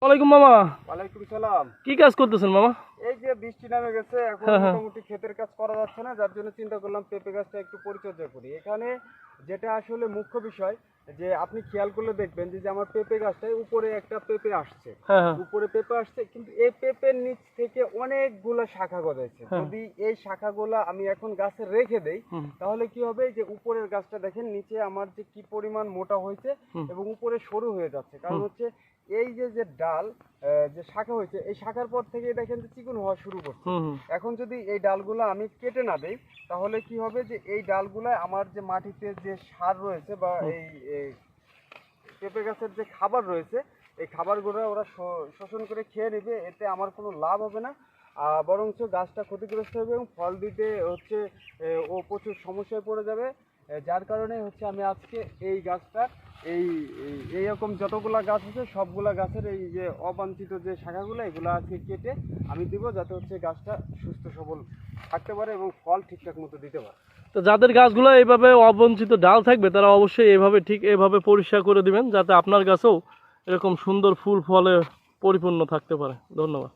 ওয়ালাইকুম মামা। ওয়ালাইকুম সালাম। কি কাজ করতেছেন মামা? এই যে বৃষ্টি নামে গেছে, এখন মোটামুটি ক্ষেতের কাজ করা যাচ্ছে না, যার জন্য চিন্তা করলাম পেঁপে গাছটা একটু পরিচর্যা করি। এখানে যেটা আসলে মুখ্য বিষয়, যে আপনি খেয়াল করলে দেখবেন যে আমার পেঁপে গাছটায় উপরে একটা পেঁপে আসছে, উপরে পেঁপে আসছে, কিন্তু এই পেঁপের নিচ থেকে অনেকগুলা শাখা গজাইছে। যদি এই শাখাগুলা আমি এখন গাছে রেখে দেই, তাহলে কি হবে, যে উপরের গাছটা দেখেন নিচে আমার যে কি পরিমাণ মোটা হয়েছে এবং উপরে সরু হয়ে যাচ্ছে। কারণ হচ্ছে এই যে ডাল যে শাখা হয়েছে, এই শাখার পর থেকে দেখেন যে চিকন হওয়া শুরু করছে। এখন যদি এই ডালগুলো আমি কেটে না দেই, তাহলে কি হবে, যে এই ডালগুলা আমার যে মাটিতে যে সার রয়েছে বা এই পেঁপে গাছের যে খাবার রয়েছে, এই খাবারগুলো ওরা শোষণ করে খেয়ে নেবে। এতে আমার কোনো লাভ হবে না, বরঞ্চ গাছটা ক্ষতিগ্রস্ত হবে এবং ফল দিতে হচ্ছে ও প্রচুর সমস্যায় পড়ে যাবে। যার কারণে হচ্ছে আমি আজকে এই গাছটা এইরকম যতগুলা গাছ আছে সবগুলা গাছের এই যে অবাঞ্ছিত যে শাখাগুলো, এগুলো আজকে কেটে আমি দিব, যাতে হচ্ছে গাছটা সুস্থ সবল থাকতে পারে এবং ফল ঠিকঠাক মতো দিতে পারে। তো যাদের গাছগুলো এইভাবে অবঞ্চিত ডাল থাকবে, তারা অবশ্যই এইভাবে পরিষ্কার করে দিবেন, যাতে আপনার গাছেও এরকম সুন্দর ফুল ফলে পরিপূর্ণ থাকতে পারে। ধন্যবাদ।